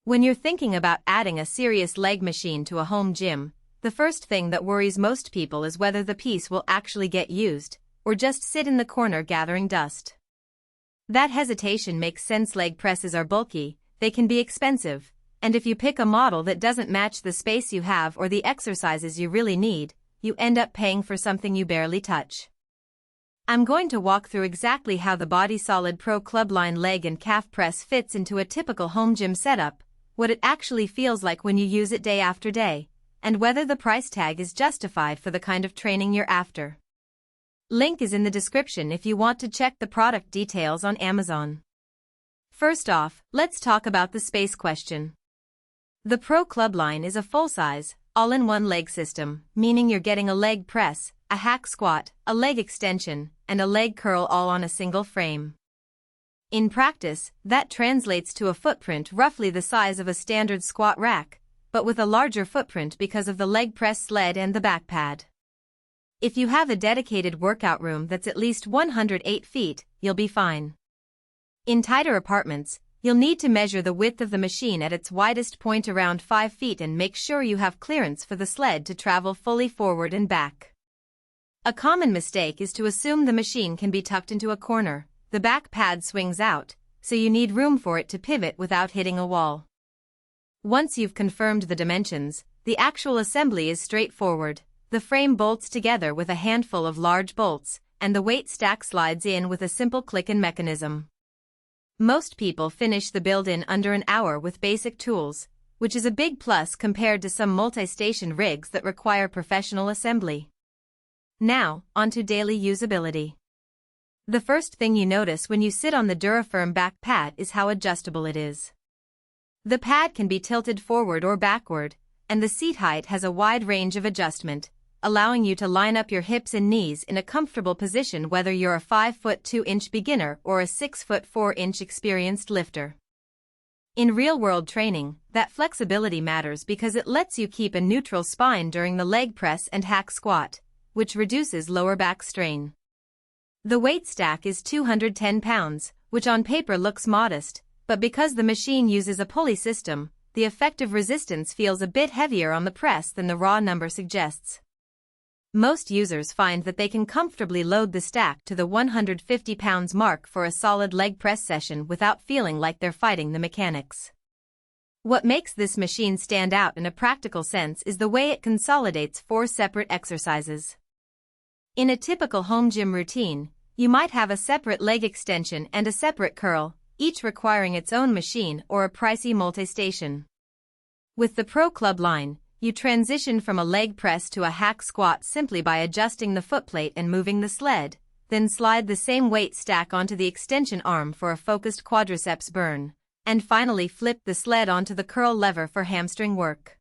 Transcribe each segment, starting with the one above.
When you're thinking about adding a serious leg machine to a home gym, the first thing that worries most people is whether the piece will actually get used, or just sit in the corner gathering dust. That hesitation makes sense. Leg presses are bulky, they can be expensive, and if you pick a model that doesn't match the space you have or the exercises you really need, you end up paying for something you barely touch. I'm going to walk through exactly how the Body Solid Pro Clubline leg and calf press fits into a typical home gym setup, what it actually feels like when you use it day after day, and whether the price tag is justified for the kind of training you're after. Link is in the description if you want to check the product details on Amazon. First off, let's talk about the space question. The Pro Clubline is a full-size, all-in-one leg system, meaning you're getting a leg press, a hack squat, a leg extension, and a leg curl all on a single frame. In practice, that translates to a footprint roughly the size of a standard squat rack, but with a larger footprint because of the leg press sled and the back pad. If you have a dedicated workout room that's at least 108 feet, you'll be fine. In tighter apartments, you'll need to measure the width of the machine at its widest point around 5 feet and make sure you have clearance for the sled to travel fully forward and back. A common mistake is to assume the machine can be tucked into a corner. The back pad swings out, so you need room for it to pivot without hitting a wall. Once you've confirmed the dimensions, the actual assembly is straightforward. The frame bolts together with a handful of large bolts, and the weight stack slides in with a simple click-in mechanism. Most people finish the build-in under an hour with basic tools, which is a big plus compared to some multi-station rigs that require professional assembly. Now, onto daily usability. The first thing you notice when you sit on the DuraFirm back pad is how adjustable it is. The pad can be tilted forward or backward, and the seat height has a wide range of adjustment, allowing you to line up your hips and knees in a comfortable position whether you're a 5'2" beginner or a 6'4" experienced lifter. In real-world training, that flexibility matters because it lets you keep a neutral spine during the leg press and hack squat, which reduces lower back strain. The weight stack is 210 pounds, which on paper looks modest, but because the machine uses a pulley system, the effective resistance feels a bit heavier on the press than the raw number suggests. Most users find that they can comfortably load the stack to the 150 pounds mark for a solid leg press session without feeling like they're fighting the mechanics. What makes this machine stand out in a practical sense is the way it consolidates 4 separate exercises. In a typical home gym routine, you might have a separate leg extension and a separate curl, each requiring its own machine or a pricey multi-station. With the Pro Clubline, you transition from a leg press to a hack squat simply by adjusting the footplate and moving the sled, then slide the same weight stack onto the extension arm for a focused quadriceps burn, and finally flip the sled onto the curl lever for hamstring work.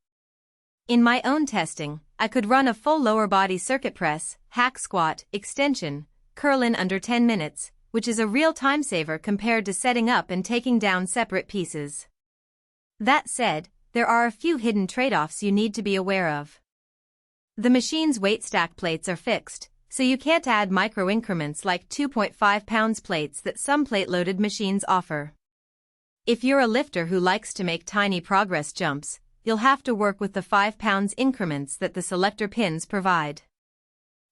In my own testing, I could run a full lower body circuit press, hack squat, extension, curl in under 10 minutes, which is a real time saver compared to setting up and taking down separate pieces. That said, there are a few hidden trade-offs you need to be aware of. The machine's weight stack plates are fixed, so you can't add micro increments like 2.5 pounds plates that some plate-loaded machines offer. If you're a lifter who likes to make tiny progress jumps, you'll have to work with the 5 pounds increments that the selector pins provide.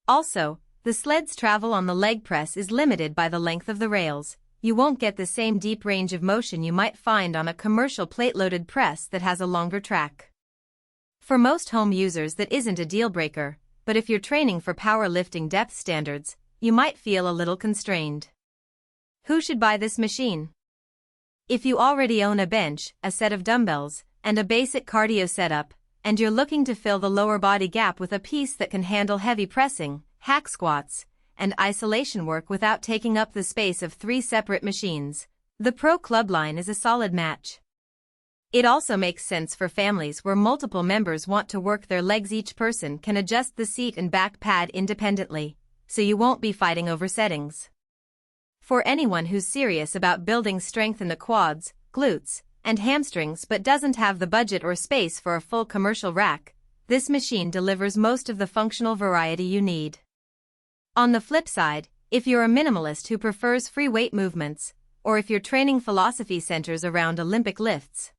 Also, the sled's travel on the leg press is limited by the length of the rails. You won't get the same deep range of motion you might find on a commercial plate-loaded press that has a longer track. For most home users that isn't a deal-breaker, but if you're training for powerlifting depth standards, you might feel a little constrained. Who should buy this machine? If you already own a bench, a set of dumbbells, and a basic cardio setup, and you're looking to fill the lower body gap with a piece that can handle heavy pressing, hack squats, and isolation work without taking up the space of 3 separate machines, the Pro Clubline is a solid match. It also makes sense for families where multiple members want to work their legs. Each person can adjust the seat and back pad independently, so you won't be fighting over settings. For anyone who's serious about building strength in the quads, glutes, and hamstrings but doesn't have the budget or space for a full commercial rack, this machine delivers most of the functional variety you need. On the flip side, if you're a minimalist who prefers free weight movements, or if your training philosophy centers around Olympic lifts,